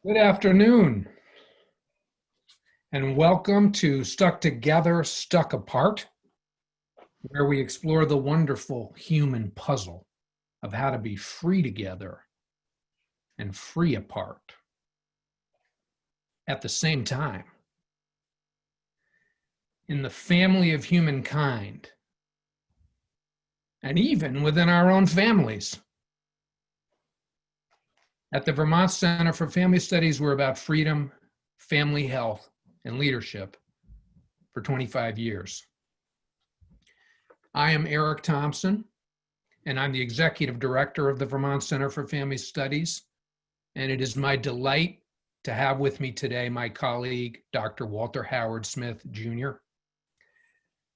Good afternoon, and welcome to Stuck Together, Stuck Apart, where we explore the wonderful human puzzle of how to be free together and free apart at the same time. In the family of humankind, and even within our own families. At the Vermont Center for Family Studies, we're about freedom, family health, and leadership for 25 years. I am Eric Thompson, and I'm the Executive Director of the Vermont Center for Family Studies, and it is my delight to have with me today my colleague, Dr. Walter Howard Smith, Jr.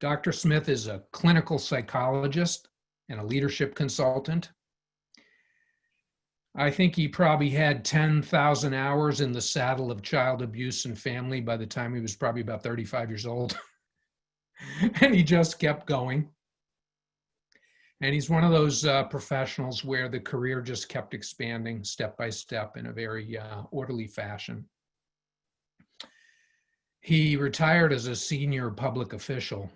Dr. Smith is a clinical psychologist and a leadership consultant. I think he probably had 10,000 hours in the saddle of child abuse and family by the time he was probably about 35 years old. And he just kept going. And he's one of those professionals where the career just kept expanding step by step in a very orderly fashion. He retired as a senior public official,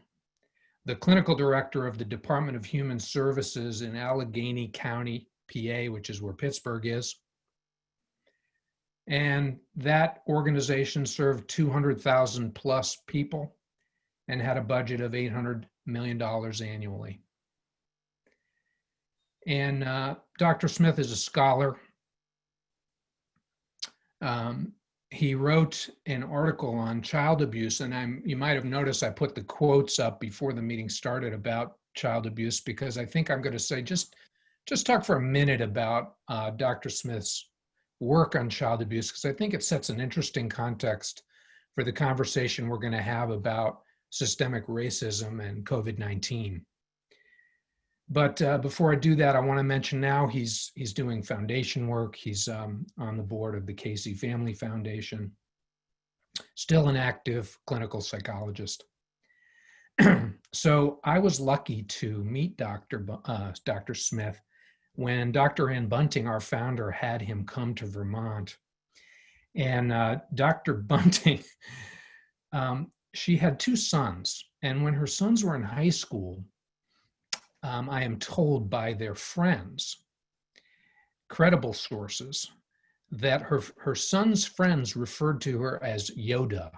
the clinical director of the Department of Human Services in Allegheny County, PA, which is where Pittsburgh is. And that organization served 200,000 plus people and had a budget of $800 million annually. And Dr. Smith is a scholar. He wrote an article on child abuse, and you might have noticed I put the quotes up before the meeting started about child abuse, because I think I'm going to say just talk for a minute about Dr. Smith's work on child abuse, because I think it sets an interesting context for the conversation we're going to have about systemic racism and COVID-19. But before I do that, I want to mention now he's doing foundation work. He's on the board of the Casey Family Foundation, still an active clinical psychologist. So I was lucky to meet Dr. Smith when Dr. Ann Bunting, our founder, had him come to Vermont. And Dr. Bunting, she had two sons. And when her sons were in high school, I am told by their friends, credible sources, that her son's friends referred to her as Yoda.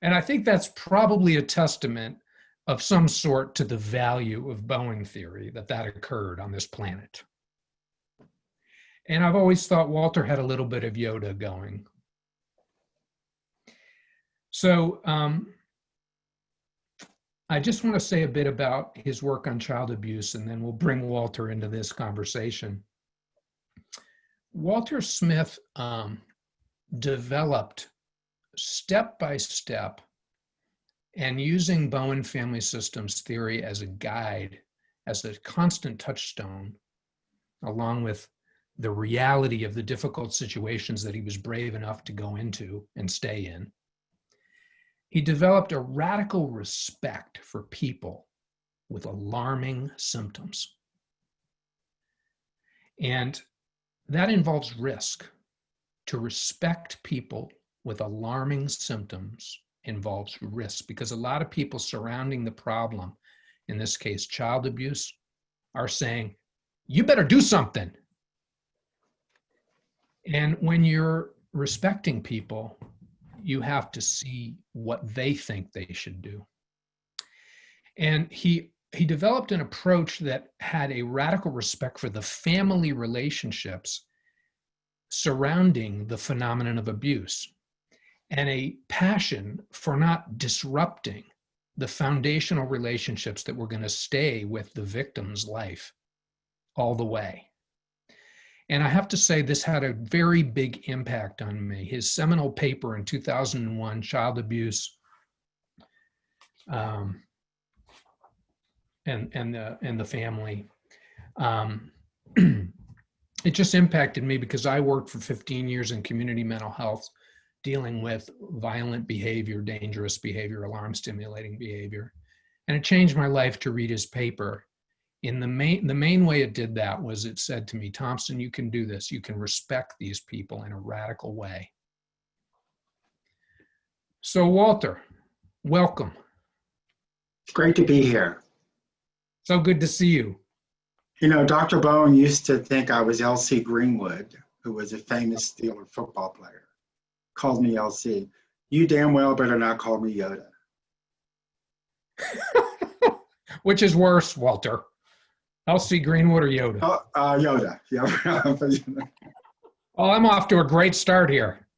And I think that's probably a testament of some sort to the value of Bowen theory that occurred on this planet. And I've always thought Walter had a little bit of Yoda going. So I just want to say a bit about his work on child abuse, and then we'll bring Walter into this conversation. Walter Smith developed step by step, and using Bowen family systems theory as a guide, as a constant touchstone, along with the reality of the difficult situations that he was brave enough to go into and stay in, he developed a radical respect for people with alarming symptoms. And that involves risk. To respect people with alarming symptoms involves risk, because a lot of people surrounding the problem, in this case, child abuse, are saying, you better do something. And when you're respecting people, you have to see what they think they should do. And he developed an approach that had a radical respect for the family relationships surrounding the phenomenon of abuse, and a passion for not disrupting the foundational relationships that were going to stay with the victim's life all the way. And I have to say, this had a very big impact on me. His seminal paper in 2001, Child Abuse and the Family, it just impacted me because I worked for 15 years in community mental health, dealing with violent behavior, dangerous behavior, alarm stimulating behavior. And it changed my life to read his paper. The main way it did that was it said to me, Thompson, you can do this. You can respect these people in a radical way. So Walter, welcome. It's great to be here. So good to see you. You know, Dr. Bowen used to think I was L.C. Greenwood, who was a famous Steeler football player. Called me L.C. You damn well better not call me Yoda. Which is worse, Walter? L.C. Greenwood or Yoda? Yoda. Yeah. Oh, I'm off to a great start here.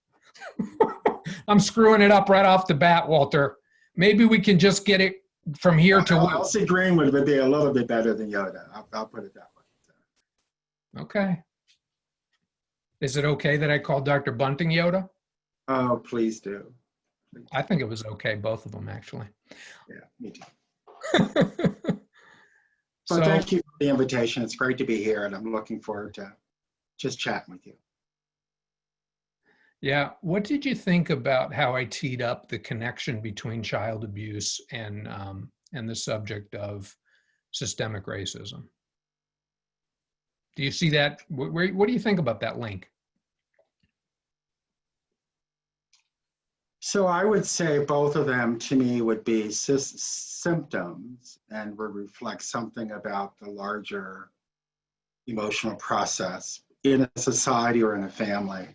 I'm screwing it up right off the bat, Walter. Maybe we can just get it from here to... L.C. Greenwood would be a little bit better than Yoda. I'll put it that way. Okay. Is it okay that I call Dr. Bunting Yoda? Oh, please do. Please. I think it was okay, both of them, actually. Yeah, me too. So thank you for the invitation. It's great to be here, and I'm looking forward to just chatting with you. Yeah. What did you think about how I teed up the connection between child abuse and the subject of systemic racism? Do you see that? What do you think about that link? So I would say both of them to me would be symptoms and would reflect something about the larger emotional process in a society or in a family.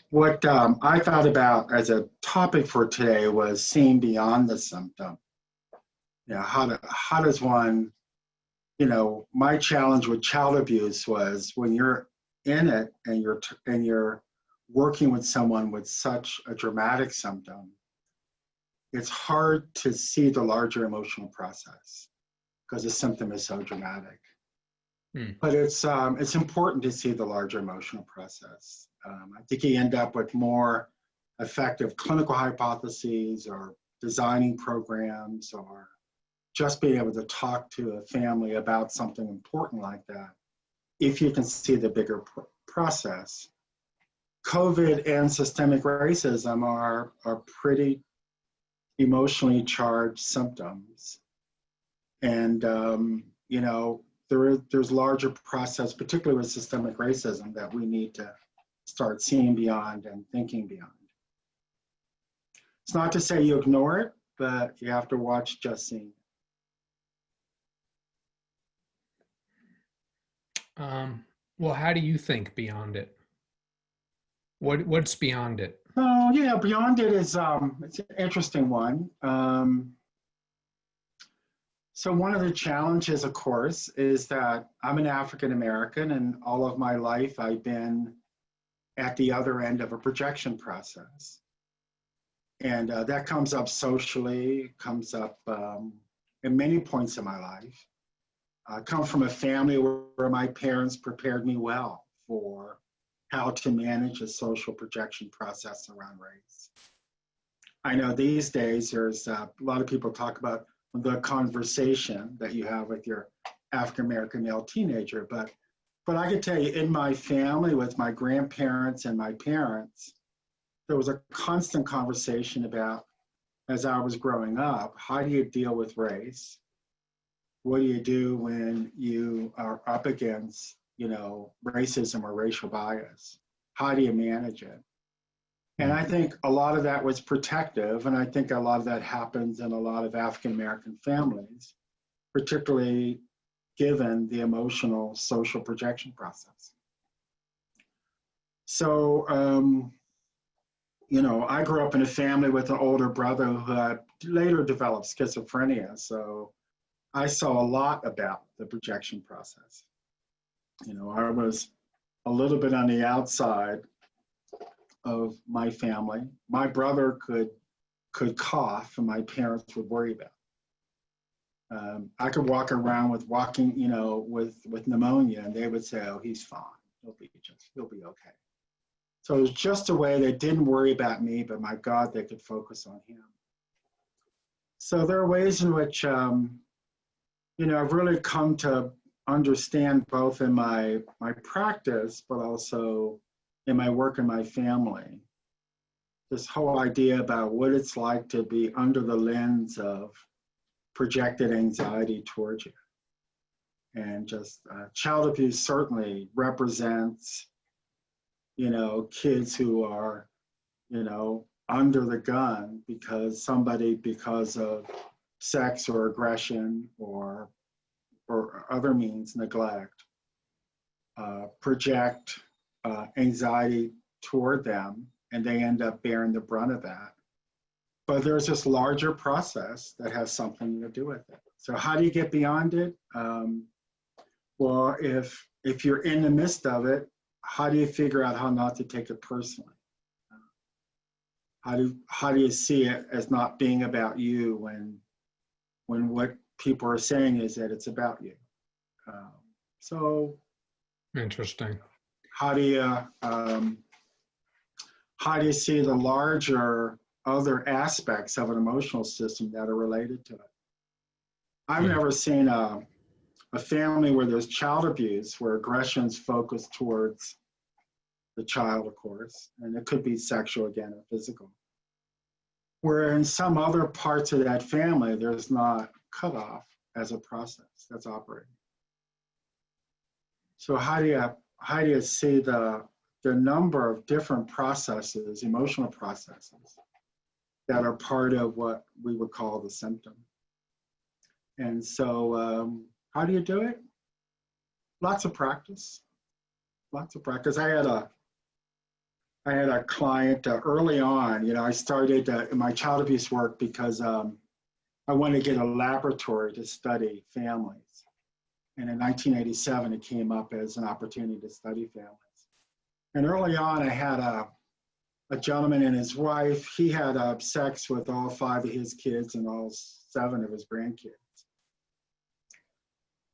What I thought about as a topic for today was seeing beyond the symptom. You know, how does one, you know, my challenge with child abuse was when you're in it and you're working with someone with such a dramatic symptom, it's hard to see the larger emotional process because the symptom is so dramatic. But it's important to see the larger emotional process. I think you end up with more effective clinical hypotheses or designing programs or just being able to talk to a family about something important like that if you can see the bigger process. COVID and systemic racism are pretty emotionally charged symptoms. And, you know, there's larger process, particularly with systemic racism, that we need to start seeing beyond and thinking beyond. It's not to say you ignore it, but you have to watch just seeing it. Well, how do you think beyond it? What's beyond it? Oh, yeah, beyond it is, it's an interesting one. So one of the challenges, of course, is that I'm an African American, and all of my life I've been at the other end of a projection process. And that comes up socially, comes up at many points in my life. I come from a family where my parents prepared me well for how to manage a social projection process around race. I know these days there's a lot of people talk about the conversation that you have with your African-American male teenager, but But I could tell you, in my family, with my grandparents and my parents, there was a constant conversation about, as I was growing up, how do you deal with race? What do you do when you are up against, racism or racial bias? How do you manage it? And I think a lot of that was protective, and I think a lot of that happens in a lot of African American families, particularly given the emotional social projection process. So, I grew up in a family with an older brother who had later developed schizophrenia. So I saw a lot about the projection process. I was a little bit on the outside of my family. My brother could cough, and my parents would worry about it. I could walk around with with pneumonia, and they would say, "Oh, he's fine. He'll be okay." So it was just a way they didn't worry about me, but my God, they could focus on him. So there are ways in which, I've really come to understand, both in my practice, but also in my work in my family, this whole idea about what it's like to be under the lens of projected anxiety towards you. And just child abuse certainly represents, kids who are, under the gun because of sex or aggression or other means, neglect, project anxiety toward them, and they end up bearing the brunt of that. But there's this larger process that has something to do with it. So how do you get beyond it? Well, if you're in the midst of it, how do you figure out how not to take it personally? How do you see it as not being about you when what people are saying is that it's about you? So Interesting. How do you see the larger other aspects of an emotional system that are related to it? I've never seen a family where there's child abuse, where aggression's focused towards the child, of course, and it could be sexual again or physical. Where in some other parts of that family, there's not cut off as a process that's operating. So how do you see the number of different processes, emotional processes, that are part of what we would call the symptom? And so how do you do it? Lots of practice. Lots of practice. I had a client early on. I started my child abuse work because I wanted to get a laboratory to study families. And in 1987, it came up as an opportunity to study families. And early on, I had a gentleman and his wife. He had sex with all 5 of his kids and all 7 of his grandkids.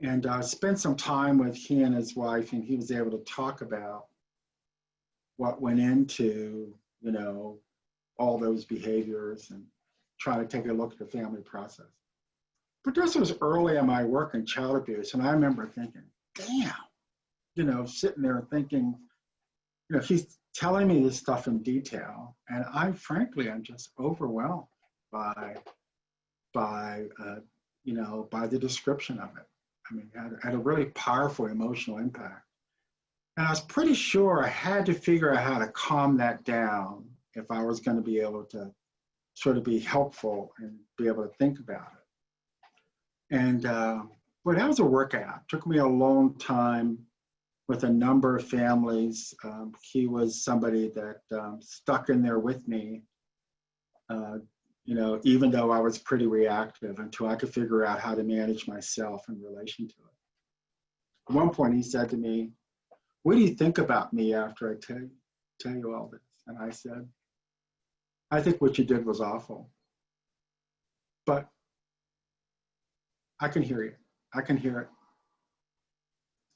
And spent some time with he and his wife, and he was able to talk about what went into, all those behaviors, and try to take a look at the family process. But this was early in my work in child abuse, and I remember thinking, damn, sitting there thinking, he's telling me this stuff in detail, and I'm just overwhelmed by the description of it. I mean, it had a really powerful emotional impact. And I was pretty sure I had to figure out how to calm that down if I was going to be able to sort of be helpful and be able to think about it. And but that was a workout. It took me a long time with a number of families. He was somebody that stuck in there with me, even though I was pretty reactive, until I could figure out how to manage myself in relation to it. At one point, he said to me, "What do you think about me after I tell you all this?" And I said, "I think what you did was awful, but I can hear you. I can hear it.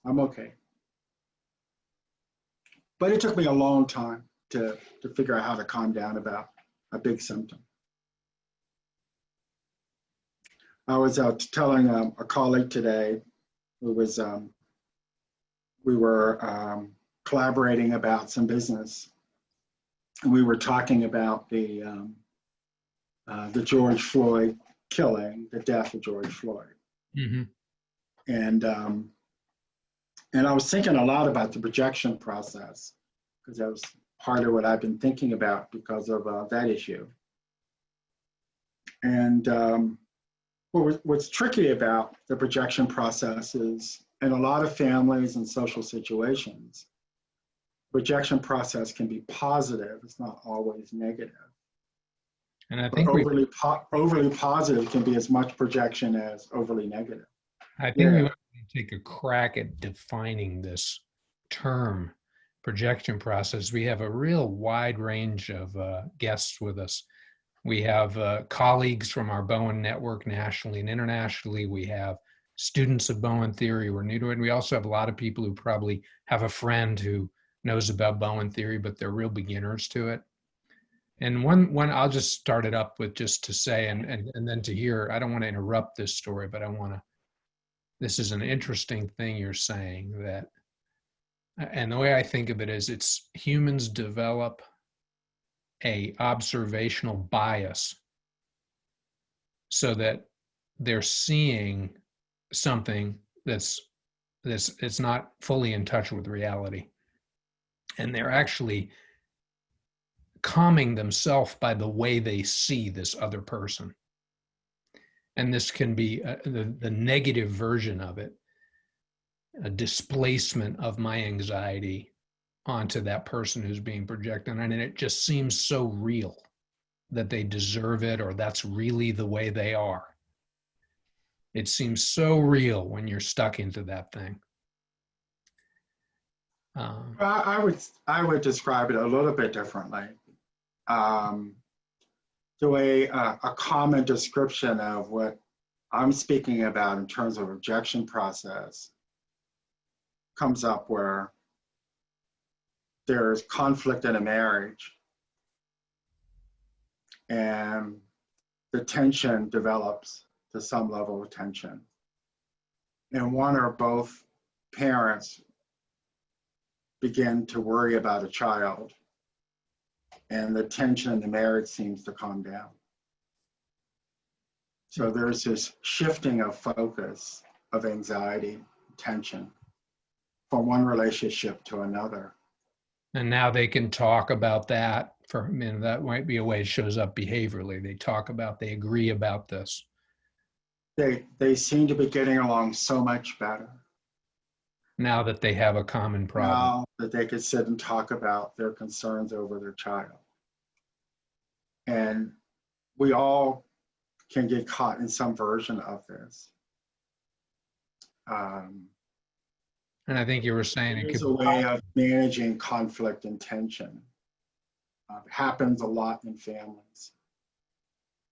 I'm okay." But it took me a long time to figure out how to calm down about a big symptom. I was telling a colleague today who was we were collaborating about some business. And we were talking about the George Floyd killing, the death of George Floyd. Mm-hmm. And I was thinking a lot about the projection process, because that was part of what I've been thinking about because of that issue. And what's tricky about the projection process is, in a lot of families and social situations, projection process can be positive. It's not always negative. And I think overly positive can be as much projection as overly negative. I think we want to take a crack at defining this term, projection process. We have a real wide range of guests with us. We have colleagues from our Bowen network nationally and internationally. We have students of Bowen theory who are new to it. And we also have a lot of people who probably have a friend who knows about Bowen theory, but they're real beginners to it. And one I'll just start it up with, just to say, and then to hear, I don't want to interrupt this story, but this is an interesting thing you're saying, that, and the way I think of it is, it's humans develop a observational bias so that they're seeing something that's it's not fully in touch with reality, and they're actually calming themselves by the way they see this other person. And this can be the negative version of it, a displacement of my anxiety onto that person who's being projected. And it just seems so real that they deserve it, or that's really the way they are. It seems so real when you're stuck into that thing. I would describe it a little bit differently. The way a common description of what I'm speaking about in terms of rejection process comes up where there's conflict in a marriage and the tension develops to some level of tension. And one or both parents begin to worry about a child, and the tension in the marriage seems to calm down. So there's this shifting of focus of anxiety, tension from one relationship to another. And now they can talk about that. That might be a way it shows up behaviorally. They agree about this. They seem to be getting along so much better. Now that they have a common problem. Now that they could sit and talk about their concerns over their child. And we all can get caught in some version of this. And I think you were saying it is a way of managing conflict and tension. It happens a lot in families.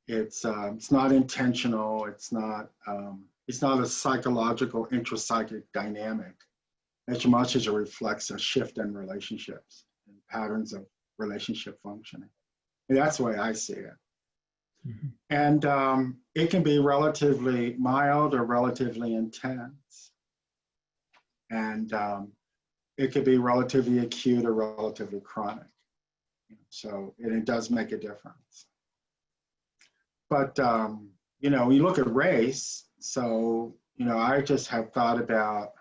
It's not intentional. It's not a psychological intrapsychic dynamic as much as it reflects a shift in relationships and patterns of relationship functioning. And that's the way I see it. Mm-hmm. And it can be relatively mild or relatively intense. And it could be relatively acute or relatively chronic. So it does make a difference. But, you look at race. So, I just have thought about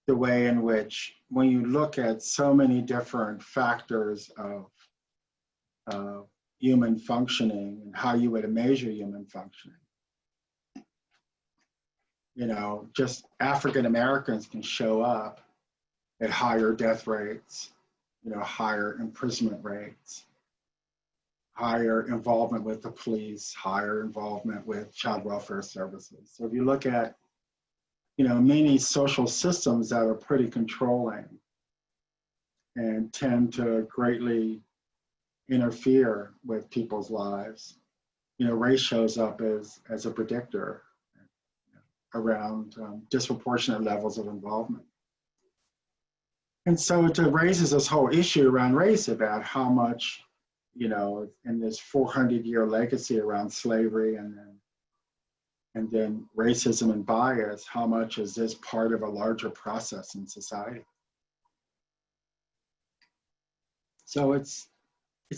the way in which, when you look at so many different factors of human functioning and how you would measure human functioning, just African Americans can show up at higher death rates, higher imprisonment rates, higher involvement with the police, higher involvement with child welfare services. So if you look at, many social systems that are pretty controlling and tend to greatly interfere with people's lives, race shows up as a predictor around disproportionate levels of involvement. And so it raises this whole issue around race about how much, in this 400-year legacy around slavery and then And then racism and bias, how much is this part of a larger process in society? So it's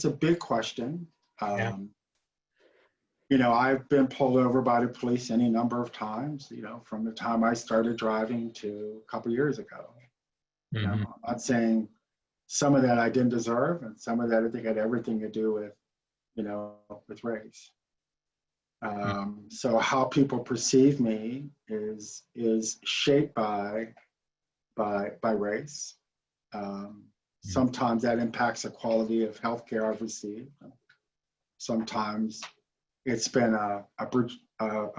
a big question. Yeah. You know, I've been pulled over by the police any number of times, you know, from the time I started driving to a couple years ago. You know, Hmm. I'm not saying some of that I didn't deserve, and some of that I think had everything to do with, you know, with race. So how people perceive me is shaped by race. Sometimes that impacts the quality of healthcare I've received. Sometimes it's been a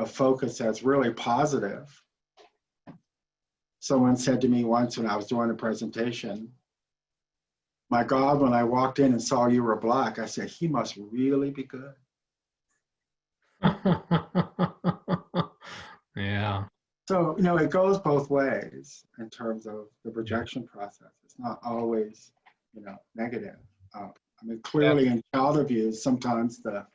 focus that's really positive. Someone said to me once when I was doing a presentation, "My God, when I walked in and saw you were Black, I said, he must really be good." Yeah. So, you know, it goes both ways in terms of the Yeah. projection process. It's not always, you know, negative. I mean, That, clearly in child abuse, sometimes the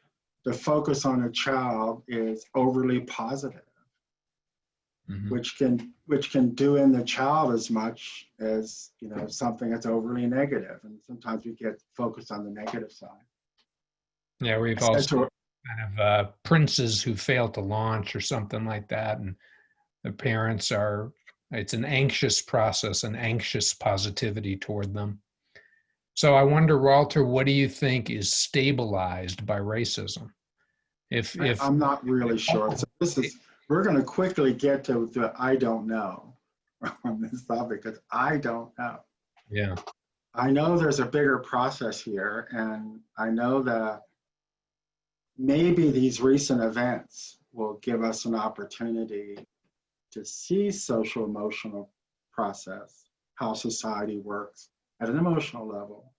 focus on a child is overly positive, mhm. which can do in the child as much as, you know, something that's overly negative. And sometimes we get focused on the negative side. Yeah, I we've said also to her, kind of princes who fail to launch or something like that, and the parents are. It's an anxious process, an anxious positivity toward them. So I wonder, Walter, what do you think is stabilized by racism? If I'm not really sure. So we're going to quickly get to the I don't know on this topic because I don't know. yeah. I know there's a bigger process here, and I know that maybe these recent events will give us an opportunity to see social emotional process, how society works at an emotional level.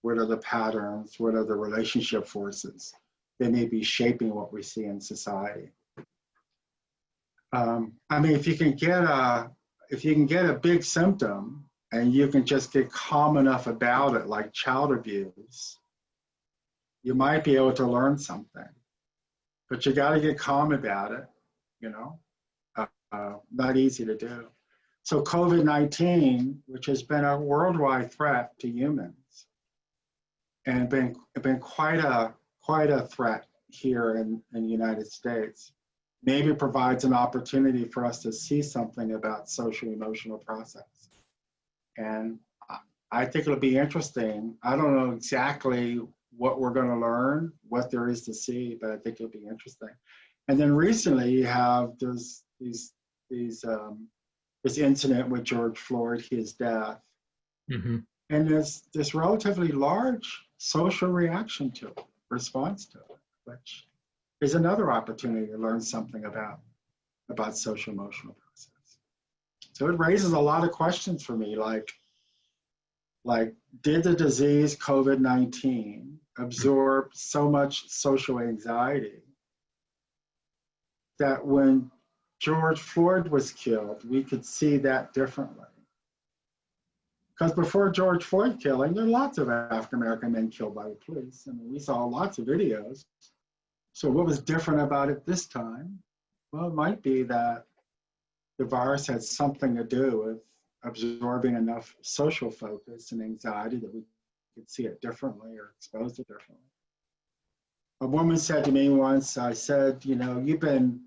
What are the patterns? What are the relationship forces that may be shaping what we see in society? I mean, if you can get a big symptom and you can just get calm enough about it, like child abuse, you might be able to learn something. But you got to get calm about it, you know. Not easy to do. So COVID-19, which has been a worldwide threat to humans, and been quite a threat here in the United States, maybe provides an opportunity for us to see something about social emotional process. And I think it'll be interesting. I don't know exactly what we're going to learn, what there is to see, but I think it'll be interesting. And then recently you have this incident with George Floyd, his death, Hmm. and there's this relatively large social reaction to it, response to it, which is another opportunity to learn something about social emotional process. So it raises a lot of questions for me, like did the disease COVID-19 absorb so much social anxiety that when George Floyd was killed, we could see that differently? Because before George Floyd killing, there are lots of African American men killed by the police. I mean, we saw lots of videos. So what was different about it this time? Well, it might be that the virus had something to do with absorbing enough social focus and anxiety that we could see it differently or expose it differently. A woman said to me once, I said, you know, you've been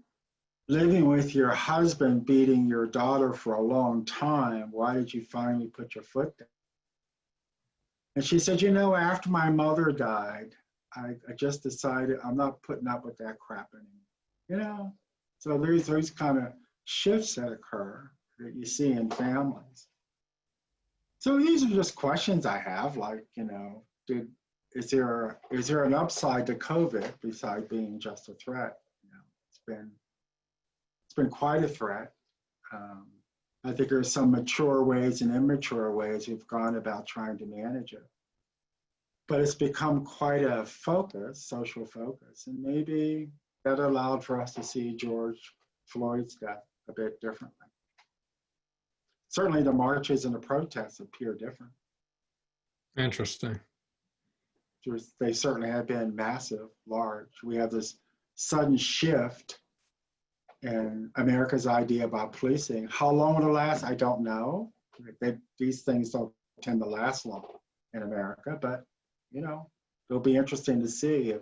living with your husband beating your daughter for a long time. Why did you finally put your foot down? And she said, you know, after my mother died, I just decided I'm not putting up with that crap anymore. You know, so there's those kind of shifts that occur that you see in families. So these are just questions I have, like, you know, is there an upside to COVID besides being just a threat? You know, it's been quite a threat. I think there's some mature ways and immature ways we've gone about trying to manage it. But it's become quite a focus, social focus, and maybe that allowed for us to see George Floyd's death a bit differently. Certainly the marches and the protests appear different. Interesting. They certainly have been massive, large. We have this sudden shift and America's idea about policing. How long it'll last, I don't know. These things don't tend to last long in America, but you know, it'll be interesting to see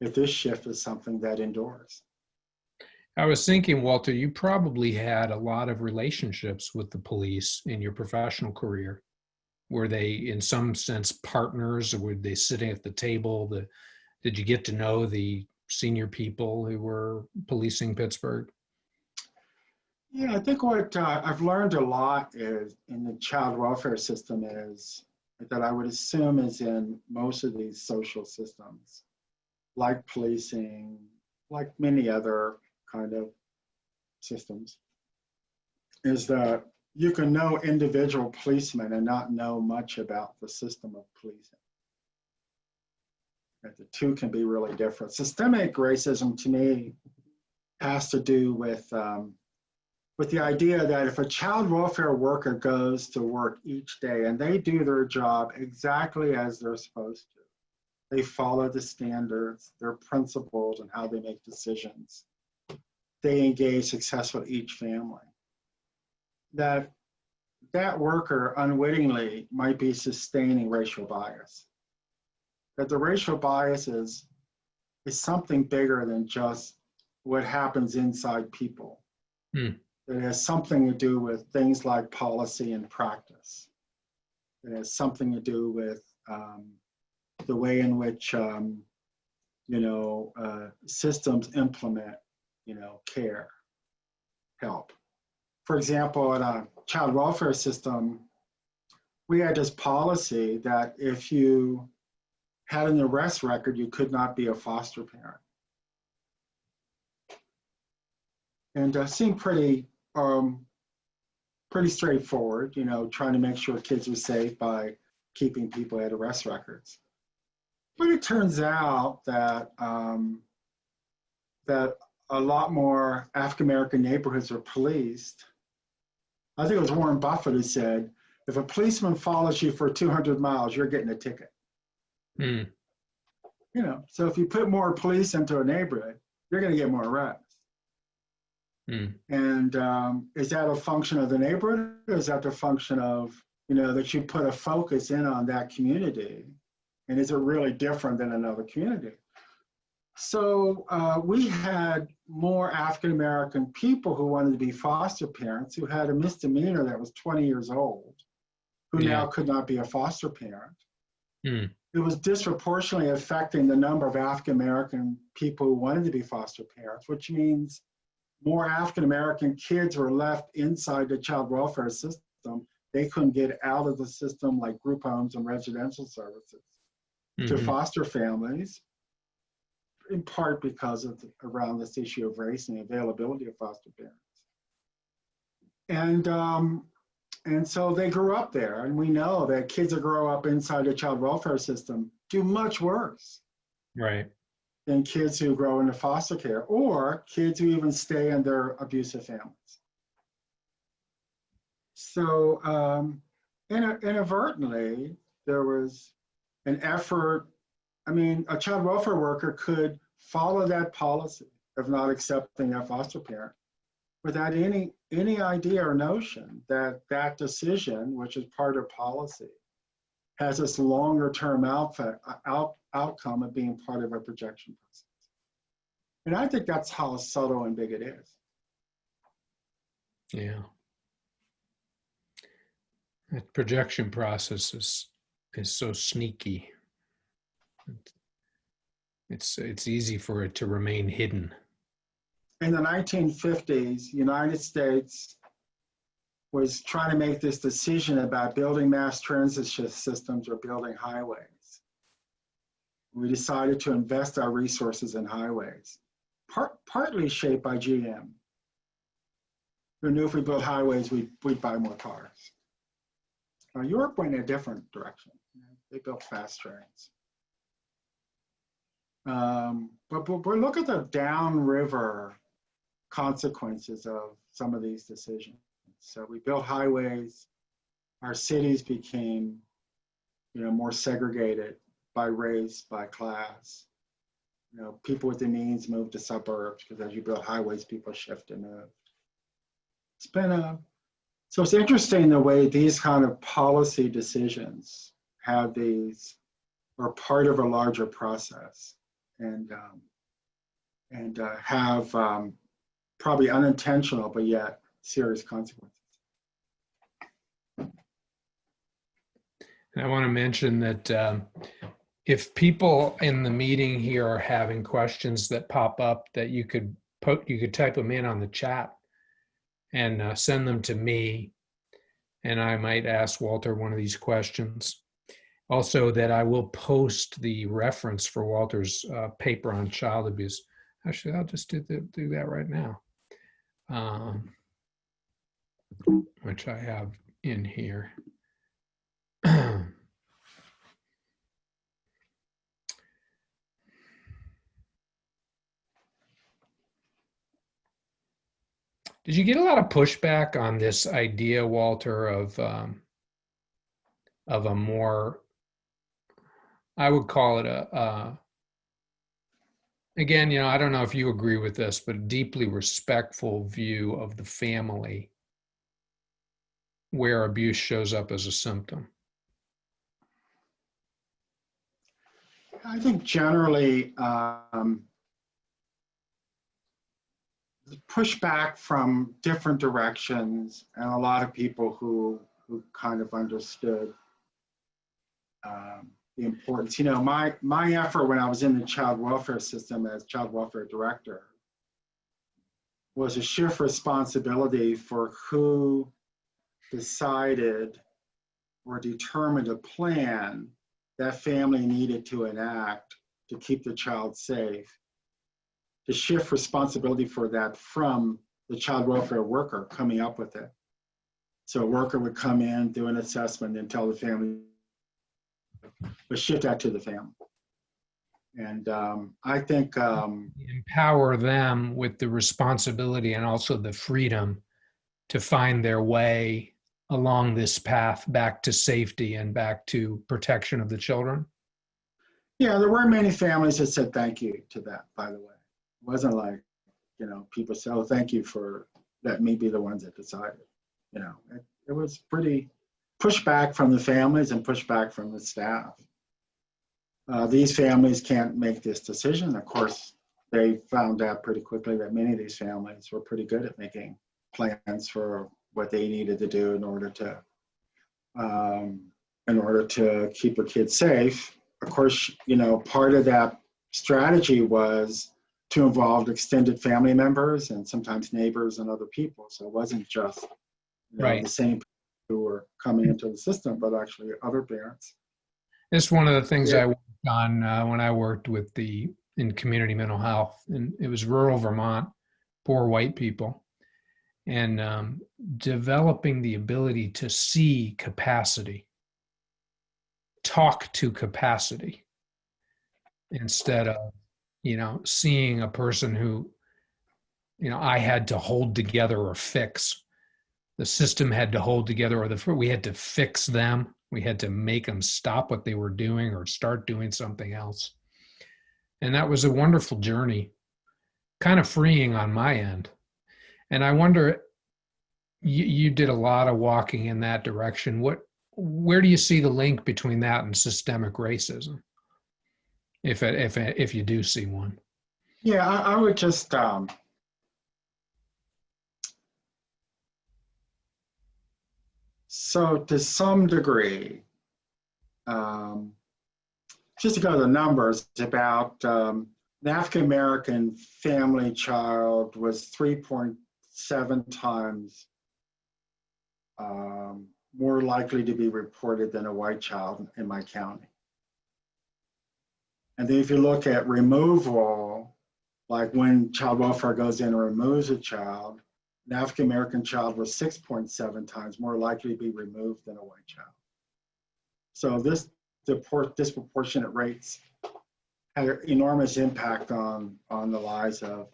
if this shift is something that endures. I was thinking, Walter, you probably had a lot of relationships with the police in your professional career. Were they, in some sense, partners, or were they sitting at the table? Did you get to know the senior people who were policing Pittsburgh? Yeah, I think what I've learned a lot is in the child welfare system is that I would assume is in most of these social systems, like policing, like many other kind of systems, is that you can know individual policemen and not know much about the system of policing. That the two can be really different. Systemic racism to me has to do with the idea that if a child welfare worker goes to work each day and they do their job exactly as they're supposed to, they follow the standards, their principles, and how they make decisions, they engage successfully each family, that worker unwittingly might be sustaining racial bias. That the racial bias is something bigger than just what happens inside people. Hmm. It has something to do with things like policy and practice. It has something to do with the way in which systems implement, care, help. For example, in a child welfare system, we had this policy that if you had an arrest record, you could not be a foster parent. And seemed pretty straightforward, trying to make sure kids were safe by keeping people at arrest records. But it turns out that that a lot more African-American neighborhoods are policed. I think it was Warren Buffett who said, if a policeman follows you for 200 miles, you're getting a ticket. Hmm. So if you put more police into a neighborhood, you're going to get more arrests. And is that a function of the neighborhood, or is that the function of, that you put a focus in on that community? And is it really different than another community? So we had more African-American people who wanted to be foster parents who had a misdemeanor that was 20 years old, who now could not be a foster parent. It was disproportionately affecting the number of African-American people who wanted to be foster parents, which means more African-American kids were left inside the child welfare system. They couldn't get out of the system, like group homes and residential services, to foster families, in part because of around this issue of race and the availability of foster parents. And so they grew up there, and we know that kids that grow up inside the child welfare system do much worse. Right. Than kids who grow into foster care, or kids who even stay in their abusive families. So inadvertently, there was an effort. I mean, a child welfare worker could follow that policy of not accepting a foster parent without any idea or notion that that decision, which is part of policy, has this longer term outcome of being part of a projection process. And I think that's how subtle and big it is. Yeah. That projection process is so sneaky. It's easy for it to remain hidden. In the 1950s, United States was trying to make this decision about building mass transit systems or building highways. We decided to invest our resources in highways, partly shaped by GM, who knew if we built highways, we'd buy more cars. Europe went in a different direction. They built fast trains. But look at the downriver consequences of some of these decisions. So we built highways. Our cities became, more segregated by race, by class. People with the means move to suburbs because as you build highways, people shift and move. So it's interesting the way these kind of policy decisions have these, are part of a larger process and have probably unintentional, but yet serious consequences. I want to mention that if people in the meeting here are having questions that pop up, that you could type them in on the chat and send them to me, and I might ask Walter one of these questions. Also, that I will post the reference for Walter's paper on child abuse. Actually, I'll just do that right now, which I have in here. Did you get a lot of pushback on this idea, Walter, of a more, I would call it again, I don't know if you agree with this, but a deeply respectful view of the family where abuse shows up as a symptom? I think generally pushback from different directions and a lot of people who kind of understood the importance. My effort when I was in the child welfare system as child welfare director was a shift responsibility for who decided or determined a plan that family needed to enact to keep the child safe, to shift responsibility for that from the child welfare worker coming up with it. So a worker would come in, do an assessment, and tell the family, but shift that to the family. And I think empower them with the responsibility and also the freedom to find their way along this path back to safety and back to protection of the children. Yeah, there were many families that said thank you to that, by the way. It wasn't like, people said, oh, thank you for letting me be the ones that decided. It was pretty pushback from the families and pushback from the staff. These families can't make this decision. Of course, they found out pretty quickly that many of these families were pretty good at making plans for what they needed to do in order to keep their kids safe. Of course, part of that strategy was to involve extended family members and sometimes neighbors and other people. So it wasn't just right. the same people who were coming into the system, but actually other parents. It's one of the things I worked on when I worked in community mental health, and it was rural Vermont, poor white people, and developing the ability to see capacity, talk to capacity, instead of, seeing a person who, I had to hold together or fix. The system had to hold together, or we had to fix them. We had to make them stop what they were doing or start doing something else. And that was a wonderful journey, kind of freeing on my end. And I wonder, you did a lot of walking in that direction. Where do you see the link between that and systemic racism, if you do see one? Yeah, I would just so to some degree, just to go to the numbers, about the African American family child was 3.7 times more likely to be reported than a white child in my county. And then if you look at removal, like when child welfare goes in and removes a child, an African American child was 6.7 times more likely to be removed than a white child. So this disproportionate rates had an enormous impact on the lives of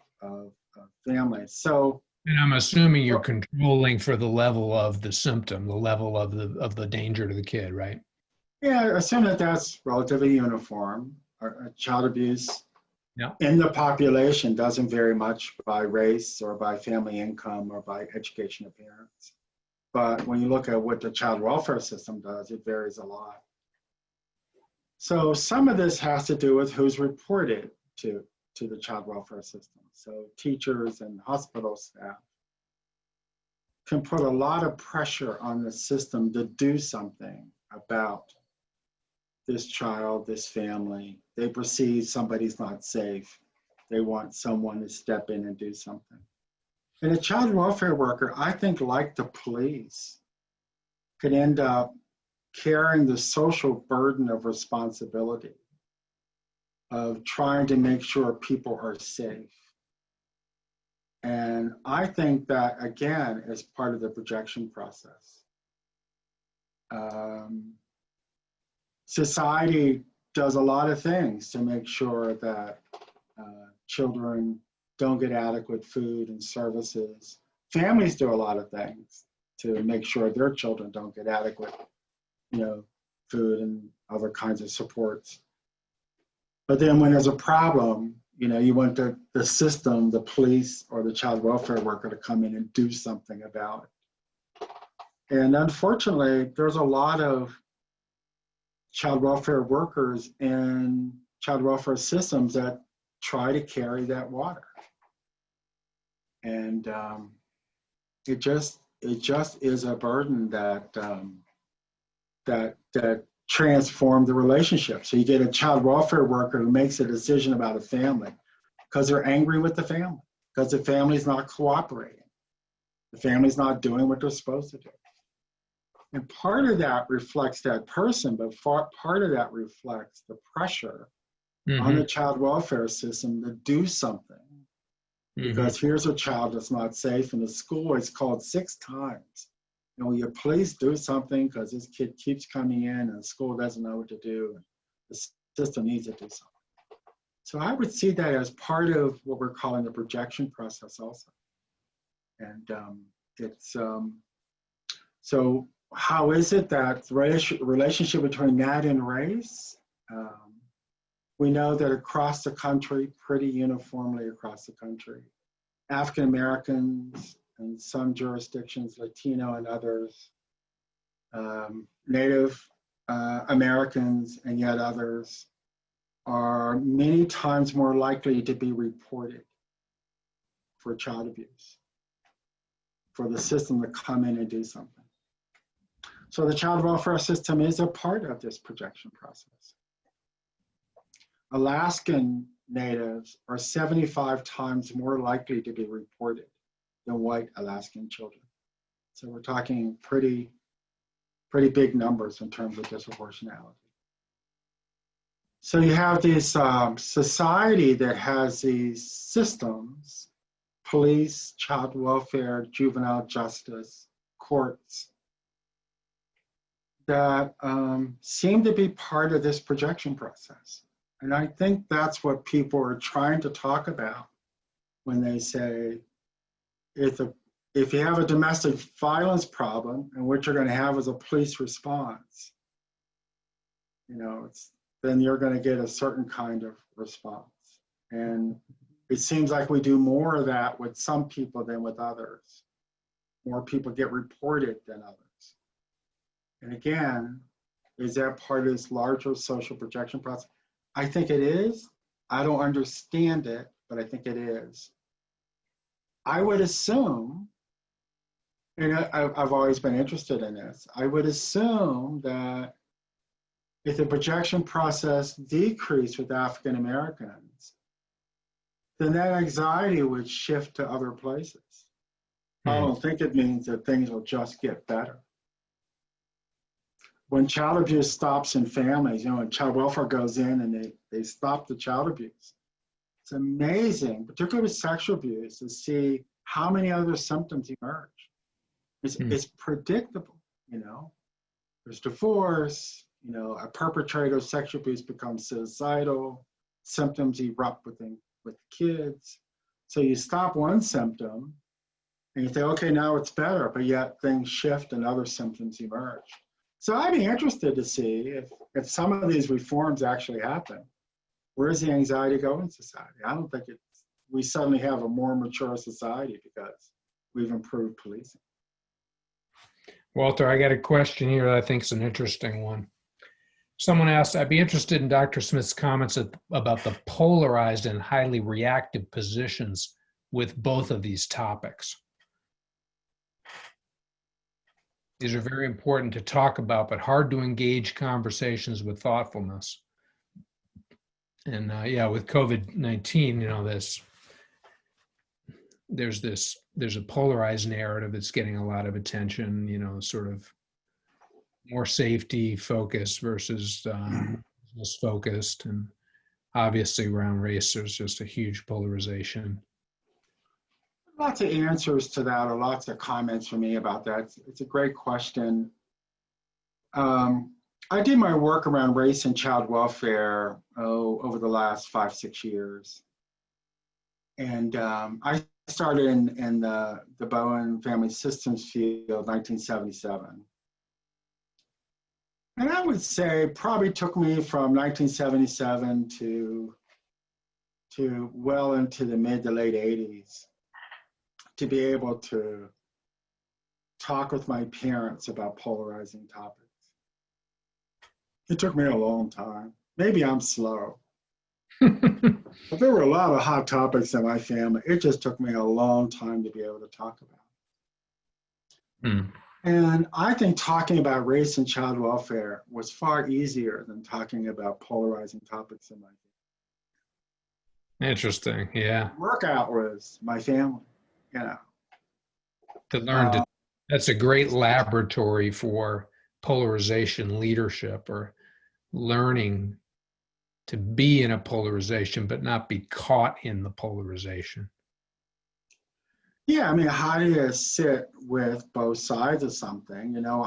families. So, and I'm assuming you're controlling for the level of the symptom, the level of the danger to the kid, right? Yeah, assume that that's relatively uniform. Child abuse Yeah. in the population doesn't vary much by race or by family income or by education of parents. But when you look at what the child welfare system does, it varies a lot. So some of this has to do with who's reported to the child welfare system. So teachers and hospital staff can put a lot of pressure on the system to do something about this child, this family. They perceive somebody's not safe. They want someone to step in and do something. And a child welfare worker, I think, like the police, could end up carrying the social burden of responsibility of trying to make sure people are safe. And I think that, again, is part of the projection process. Society does a lot of things to make sure that children don't get adequate food and services. Families do a lot of things to make sure their children don't get adequate, food and other kinds of supports. But then when there's a problem, you want the system, the police or the child welfare worker to come in and do something about it. And unfortunately, there's a lot of child welfare workers and child welfare systems that try to carry that water. And it just is a burden that transform the relationship. So you get a child welfare worker who makes a decision about a family because they're angry with the family, because the family's not cooperating. The family's not doing what they're supposed to do. And part of that reflects that person, but part of that reflects the pressure on the child welfare system to do something. Because here's a child that's not safe, and the school is called 6 times. Will you please do something because this kid keeps coming in and the school doesn't know what to do, and the system needs to do something. So I would see that as part of what we're calling the projection process also. And so how is it that the relationship between that and race? We know that across the country, pretty uniformly across the country, African Americans in some jurisdictions, Latino and others, Native Americans and yet others, are many times more likely to be reported for child abuse, for the system to come in and do something. So the child welfare system is a part of this projection process. Alaskan natives are 75 times more likely to be reported than white Alaskan children. So we're talking pretty big numbers in terms of disproportionality. So you have this society that has these systems, police, child welfare, juvenile justice, courts, that seem to be part of this projection process. And I think that's what people are trying to talk about when they say, if you have a domestic violence problem and what you're going to have is a police response, then you're going to get a certain kind of response. And it seems like we do more of that with some people than with others. More people get reported than others. And again, is that part of this larger social projection process? I think it is. I don't understand it, but I think it is. I would assume, and I've always been interested in this, I would assume that if the projection process decreased with African Americans, then that anxiety would shift to other places. I don't think it means that things will just get better. When child abuse stops in families, and child welfare goes in and they stop the child abuse, it's amazing, particularly with sexual abuse, to see how many other symptoms emerge. It's predictable, There's divorce, a perpetrator of sexual abuse becomes suicidal, symptoms erupt with kids. So you stop one symptom and you think, okay, now it's better, but yet things shift and other symptoms emerge. So I'd be interested to see if some of these reforms actually happen, where's the anxiety go in society? I don't think we suddenly have a more mature society because we've improved policing. Walter, I got a question here that I think is an interesting one. Someone asked, I'd be interested in Dr. Smith's comments about the polarized and highly reactive positions with both of these topics. These are very important to talk about, but hard to engage conversations with thoughtfulness. And yeah, with COVID-19, you know, there's a polarized narrative that's getting a lot of attention, you know, sort of more safety focused versus business focused. And obviously around race, there's just a huge polarization. Lots of answers to that, or lots of comments from me about that. It's a great question. I did my work around race and child welfare over the last 5-6 years. And I started in the Bowen Family Systems field 1977. And I would say probably took me from 1977 to well into the mid to late 80s to be able to talk with my parents about polarizing topics. It took me a long time. Maybe I'm slow. But there were a lot of hot topics in my family. It just took me a long time to be able to talk about. And I think talking about race and child welfare was far easier than talking about polarizing topics in my family. Interesting, yeah. Workout was my family, you know. To learn to, that's a great laboratory for polarization leadership, or learning to be in a polarization but not be caught in the polarization. Yeah, I mean, how do you sit with both sides of something? You know,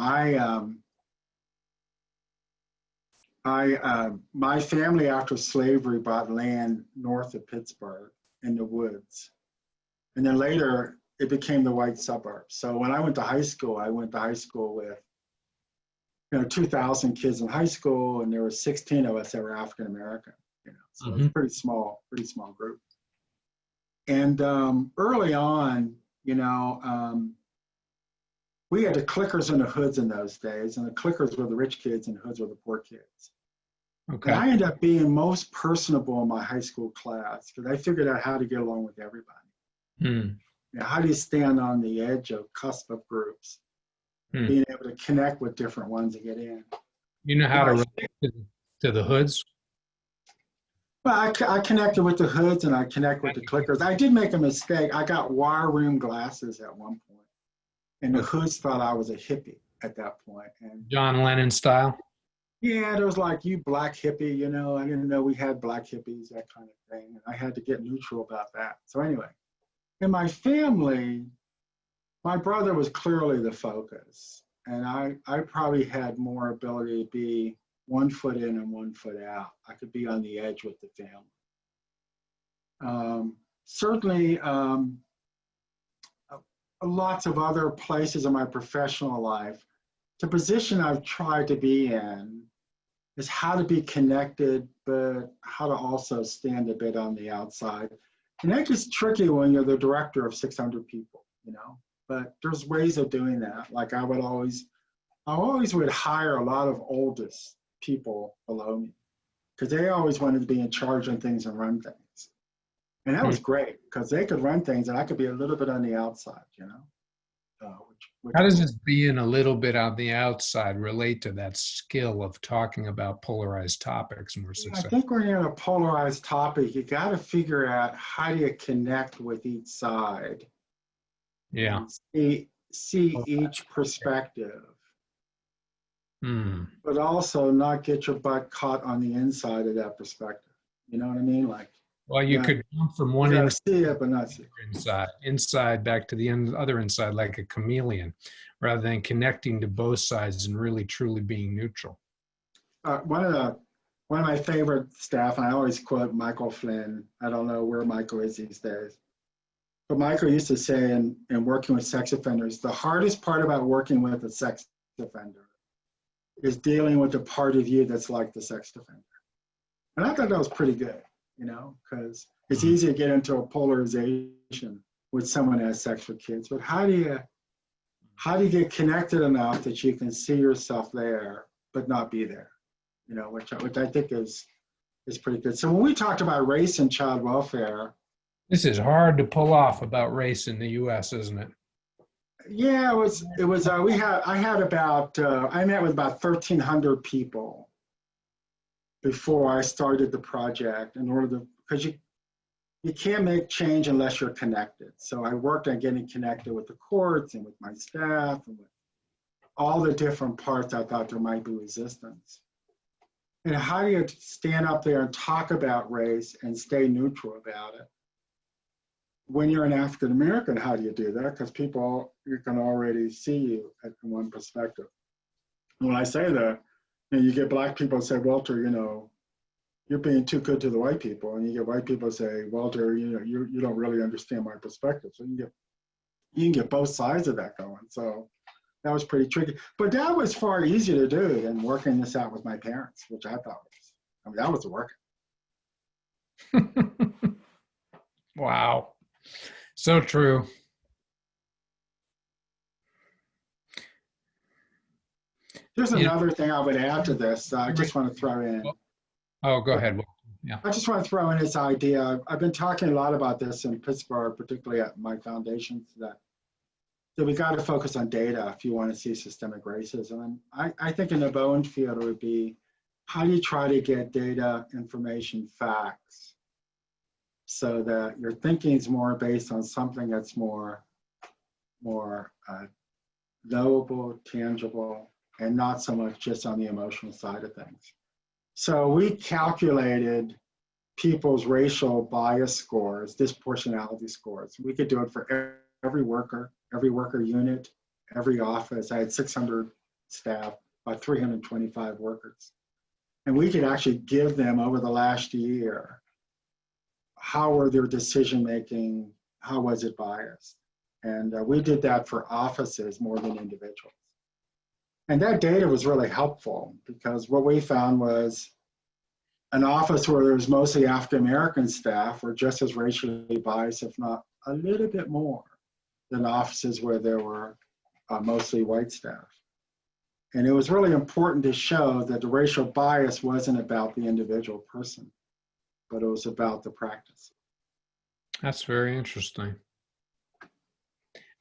my family after slavery bought land north of Pittsburgh in the woods. And then later it became the white suburbs. So when I went to high school with, 2,000 kids in high school, and there were 16 of us that were African American, so it was a pretty small group. And early on, we had the clickers and the hoods in those days, and the clickers were the rich kids and the hoods were the poor kids. Okay. And I ended up being most personable in my high school class because I figured out how to get along with everybody. How do you stand on the edge of cusp of groups? Being able to connect with different ones and get in. You know how to relate to the hoods? Well, I connected with the hoods and I connect with the clickers. I did make a mistake. I got wire rim glasses at one point, and the hoods thought I was a hippie at that point. And John Lennon style? Yeah, there was like, you black hippie, I didn't know we had black hippies, that kind of thing. And I had to get neutral about that. So anyway, in my family, my brother was clearly the focus. And I probably had more ability to be 1 foot in and 1 foot out. I could be on the edge with the family. Certainly, lots of other places in my professional life, the position I've tried to be in is how to be connected, but how to also stand a bit on the outside. And that gets tricky when you're the director of 600 people, but there's ways of doing that. Like I always would hire a lot of oldest people below me because they always wanted to be in charge of things and run things. And that was great because they could run things and I could be a little bit on the outside, How does this being a little bit on the outside relate to that skill of talking about polarized topics more successfully? I think when you're in a polarized topic, you got to figure out how do you connect with each side. Yeah. See each perspective. But also not get your butt caught on the inside of that perspective. You know what I mean? Like, well, you could jump from one inside back to the other inside like a chameleon, rather than connecting to both sides and really truly being neutral. One of my favorite staff, and I always quote Michael Flynn. I don't know where Michael is these days, but Michael used to say in working with sex offenders, the hardest part about working with a sex offender is dealing with the part of you that's like the sex offender. And I thought that was pretty good, because it's easy to get into a polarization with someone that has sex with kids. But how do you get connected enough that you can see yourself there, but not be there? Which I think is pretty good. So when we talked about race and child welfare, This is hard to pull off about race in the U.S., isn't it? yeah, I met with about 1,300 people before I started the project because you can't make change unless you're connected. So I worked on getting connected with the courts and with my staff and with all the different parts I thought there might be resistance. And how do you stand up there and talk about race and stay neutral about it? When you're an African American, how do you do that? Because you can already see you at one perspective. And when I say that, you get Black people say, Walter, you're being too good to the white people. And you get white people say, Walter, you don't really understand my perspective. So you can get both sides of that going. So that was pretty tricky. But that was far easier to do than working this out with my parents, which I thought that was the work. Wow. So true. There's another thing I would add to this. I just want to throw in. Oh, go ahead. Yeah. I just want to throw in this idea. I've been talking a lot about this in Pittsburgh, particularly at my foundations, that we got to focus on data if you want to see systemic racism. And I think in the Bowen field, it would be, how do you try to get data, information, facts, so that your thinking is more based on something that's more knowable, tangible, and not so much just on the emotional side of things. So we calculated people's racial bias scores, disproportionality scores. We could do it for every worker unit, every office. I had 600 staff, about 325 workers. And we could actually give them over the last year, how were their decision making, how was it biased? And we did that for offices more than individuals. And that data was really helpful, because what we found was an office where there was mostly African-American staff were just as racially biased, if not a little bit more, than offices where there were mostly white staff. And it was really important to show that the racial bias wasn't about the individual person, but it was about the practice. That's very interesting.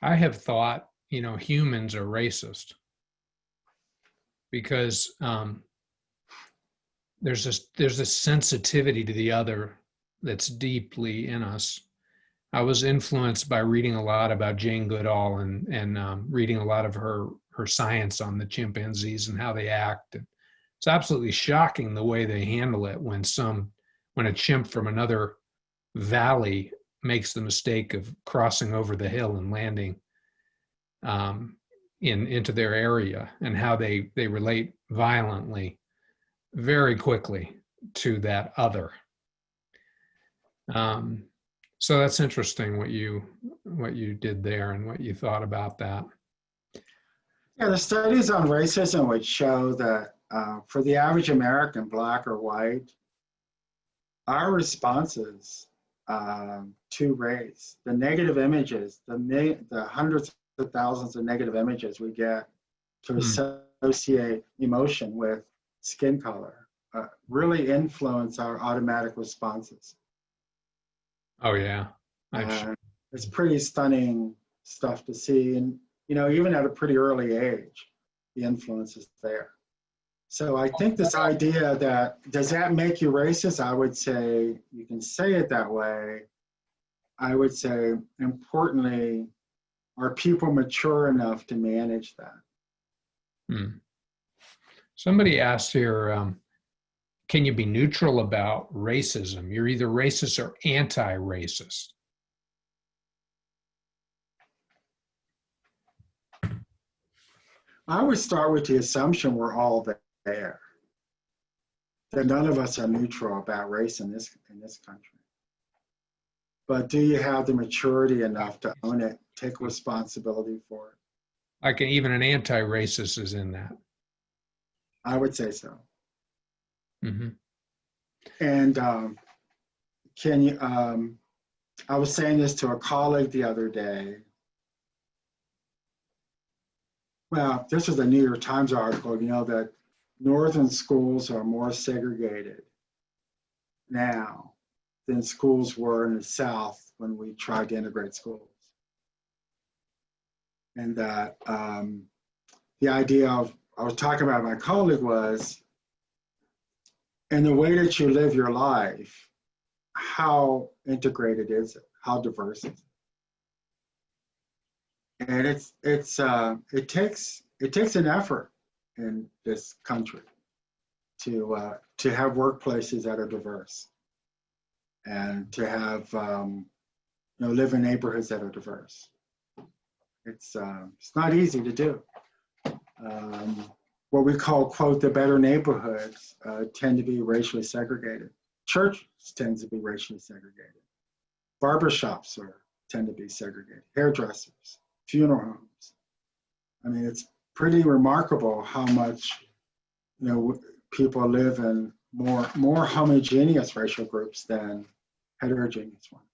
I have thought, humans are racist because there's this sensitivity to the other that's deeply in us. I was influenced by reading a lot about Jane Goodall and reading a lot of her science on the chimpanzees and how they act. And it's absolutely shocking the way they handle it when a chimp from another valley makes the mistake of crossing over the hill and landing into their area, and how they relate violently very quickly to that other. So that's interesting what you did there and what you thought about that. Yeah, the studies on racism would show that for the average American, Black or white, our responses to race, the negative images, the hundreds of thousands of negative images we get to associate emotion with skin color, really influence our automatic responses. Oh yeah, it's pretty stunning stuff to see, and even at a pretty early age, the influence is there. So I think this idea that, does that make you racist? I would say you can say it that way. I would say, importantly, are people mature enough to manage that? Somebody asked here, can you be neutral about racism? You're either racist or anti-racist. I would start with the assumption we're all there, that none of us are neutral about race in this country. But do you have the maturity enough to own it, take responsibility for it? Even an anti-racist is in that. I would say so. Mm-hmm. And can you, I was saying this to a colleague the other day. Well, this was a New York Times article, that northern schools are more segregated now than schools were in the South when we tried to integrate schools. And that the idea of, I was talking about my colleague was, in the way that you live your life, how integrated is it? How diverse is it? And it takes an effort in this country to have workplaces that are diverse, and to have live in neighborhoods that are diverse. It's not easy to do. What we call, quote, the better neighborhoods tend to be racially segregated. Churches tend to be racially segregated. Barbershops tend to be segregated. Hairdressers, funeral homes. I mean, it's pretty remarkable how much people live in more homogeneous racial groups than heterogeneous ones.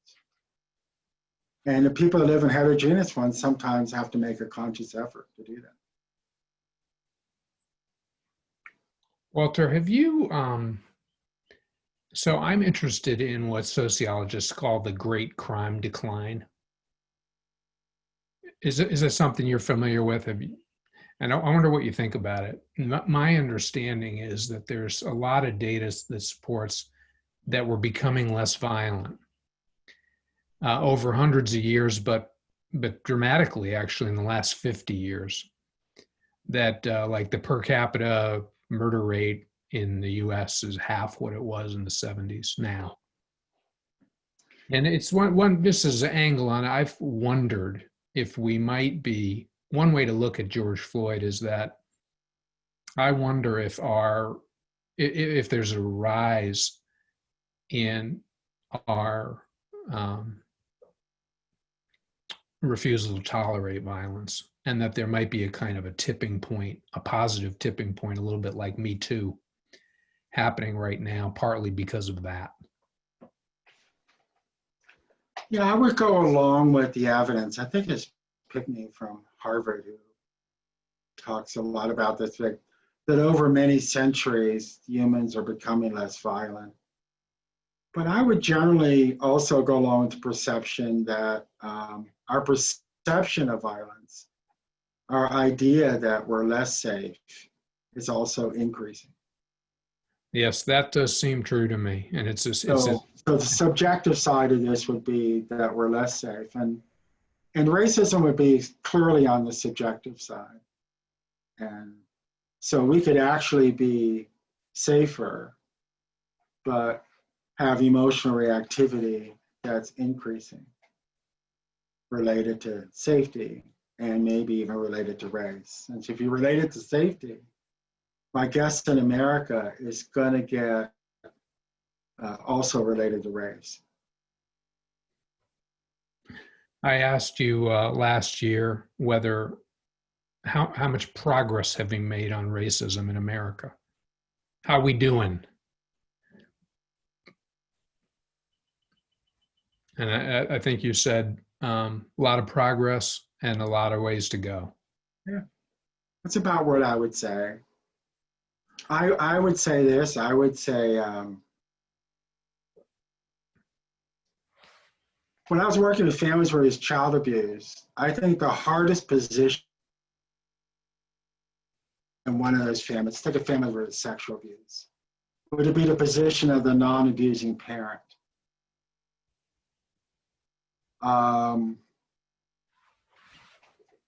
And the people that live in heterogeneous ones sometimes have to make a conscious effort to do that. Walter, have you, so I'm interested in what sociologists call the great crime decline. Is it something you're familiar with? And I wonder what you think about it. My understanding is that there's a lot of data that supports that we're becoming less violent over hundreds of years, but dramatically actually in the last 50 years. That like the per capita murder rate in the US is half what it was in the 70s now. And it's this is an angle on, I've wondered if we might be, one way to look at George Floyd is that I wonder if there's a rise in our refusal to tolerate violence, and that there might be a kind of a tipping point, a positive tipping point, a little bit like Me Too happening right now, partly because of that. Yeah, I would go along with the evidence. I think it's Pickney from Harvard who talks a lot about this, that over many centuries, humans are becoming less violent. But I would generally also go along with the perception that our perception of violence, our idea that we're less safe, is also increasing. Yes, that does seem true to me. And so the subjective side of this would be that we're less safe. And racism would be clearly on the subjective side. And so we could actually be safer, but have emotional reactivity that's increasing, related to safety, and maybe even related to race. And so if you relate it to safety, my guess in America is going to get also related to race. I asked you last year how much progress have we made on racism in America? How are we doing? And I think you said a lot of progress and a lot of ways to go. Yeah, that's about what I would say. I would say this. I would say when I was working with families where there's child abuse, I think the hardest position in one of those families, take a family where there's sexual abuse, would it be the position of the non-abusing parent? I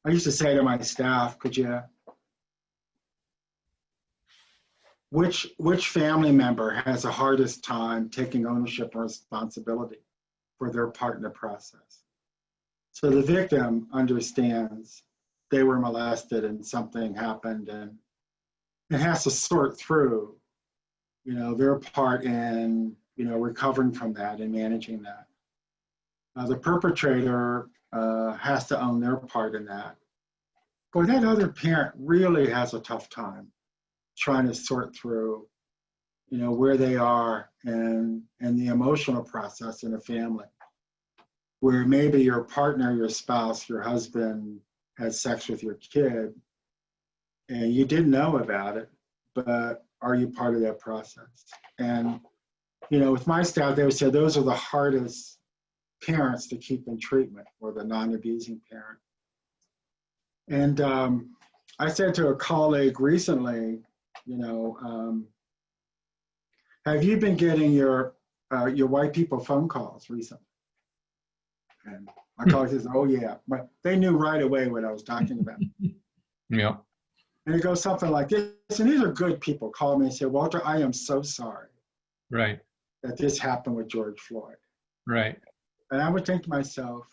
used to say to my staff, which family member has the hardest time taking ownership and responsibility for their part in the process? So the victim understands they were molested and something happened, and it has to sort through, their part in, recovering from that and managing that. The perpetrator has to own their part in that. But that other parent really has a tough time trying to sort through where they are and the emotional process in a family, where maybe your partner, your spouse, your husband had sex with your kid and you didn't know about it, but are you part of that process? And, with my staff, they would say those are the hardest parents to keep in treatment, or the non-abusing parent. And I said to a colleague recently, have you been getting your white people phone calls recently? And my colleague says, oh yeah, but they knew right away what I was talking about. Yeah. And it goes something like this, and these are good people, call me and say, Walter, I am so sorry Right. that this happened with George Floyd. Right. And I would think to myself,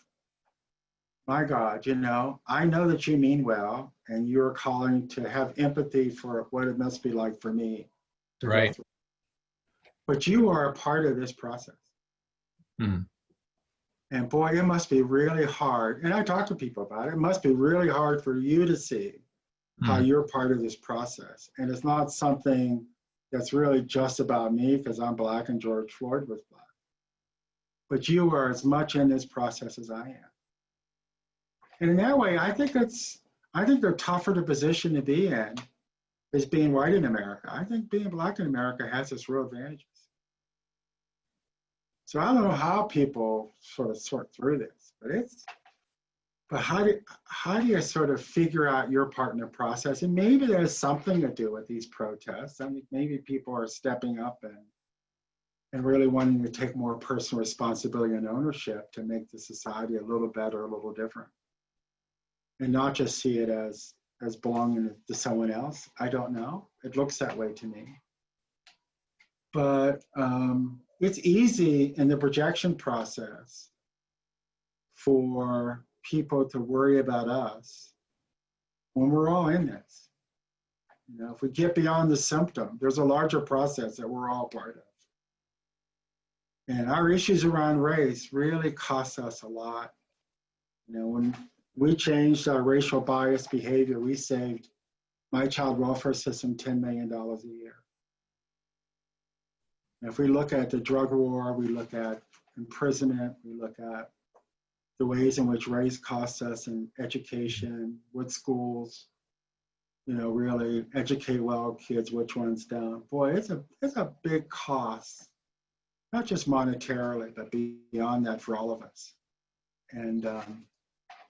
my God, I know that you mean well, and you're calling to have empathy for what it must be like for me to go through. But you are a part of this process. Mm. And boy, it must be really hard. And I talk to people about it. It must be really hard for you to see how you're part of this process. And it's not something that's really just about me because I'm Black and George Floyd was Black. But you are as much in this process as I am. And in that way, I think the tougher the position to be in is being white in America. I think being Black in America has its real advantages. So I don't know how people sort of sort through this, but how do you sort of figure out your part in the process? And maybe there's something to do with these protests. I mean, maybe people are stepping up and really wanting to take more personal responsibility and ownership to make the society a little better, a little different. And not just see it as belonging to someone else. I don't know. It looks that way to me. But it's easy in the projection process for people to worry about us when we're all in this. If we get beyond the symptom, there's a larger process that we're all part of. And our issues around race really cost us a lot. When we changed our racial bias behavior, we saved my child welfare system $10 million a year. And if we look at the drug war, we look at imprisonment, we look at the ways in which race costs us in education, what schools, really educate well kids, which ones don't. Boy, it's a big cost, not just monetarily, but beyond that for all of us. And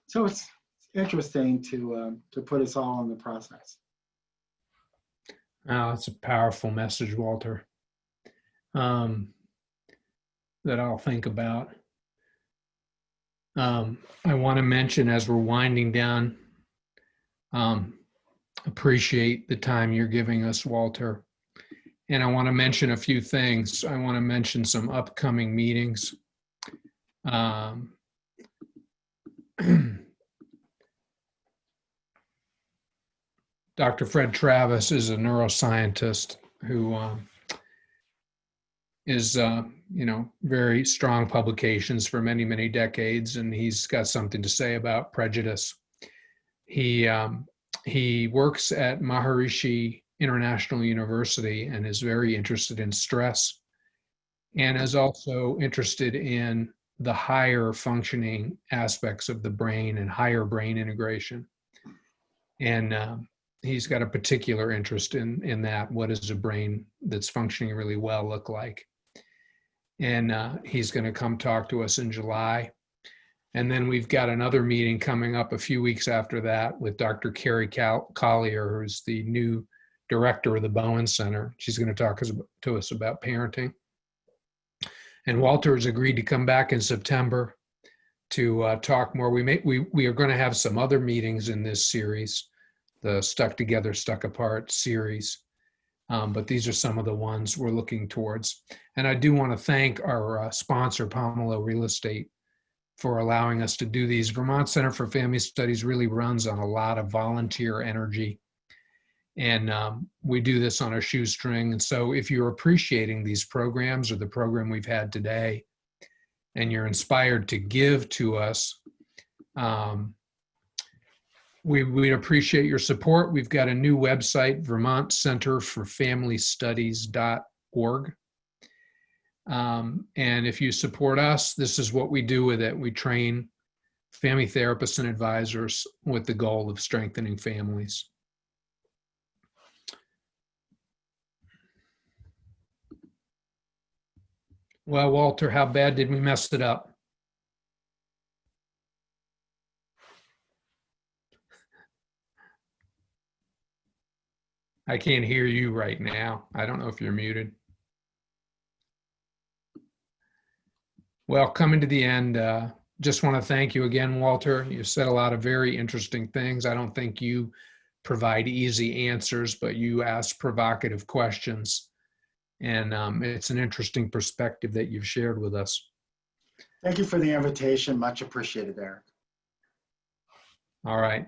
so it's interesting to put us all in the process. Oh, that's a powerful message, Walter, that I'll think about. I want to mention, as we're winding down, appreciate the time you're giving us, Walter. And I want to mention a few things. I want to mention some upcoming meetings. Dr. Fred Travis is a neuroscientist who is, very strong publications for many, many decades, and he's got something to say about prejudice. He works at Maharishi International University and is very interested in stress, and is also interested in the higher functioning aspects of the brain and higher brain integration. And he's got a particular interest in that. What does a brain that's functioning really well look like? And he's going to come talk to us in July. And then we've got another meeting coming up a few weeks after that with Dr. Carrie Collier, who's the new director of the Bowen Center. She's going to talk to us about parenting. And Walter has agreed to come back in September to talk more. We are going to have some other meetings in this series, the Stuck Together, Stuck Apart series. But these are some of the ones we're looking towards. And I do want to thank our sponsor, Pomelo Real Estate, for allowing us to do these. Vermont Center for Family Studies really runs on a lot of volunteer energy. And we do this on a shoestring. And so if you're appreciating these programs or the program we've had today, and you're inspired to give to us, we'd appreciate your support. We've got a new website, vermontcenterforfamilystudies.org. famitherapies.org. And if you support us, this is what we do with it. We train family therapists and advisors with the goal of strengthening families. Well, Walter, how bad did we mess it up? I can't hear you right now. I don't know if you're muted. Well, coming to the end, just want to thank you again, Walter. You've said a lot of very interesting things. I don't think you provide easy answers, but you ask provocative questions. And it's an interesting perspective that you've shared with us. Thank you for the invitation. Much appreciated, Eric. All right.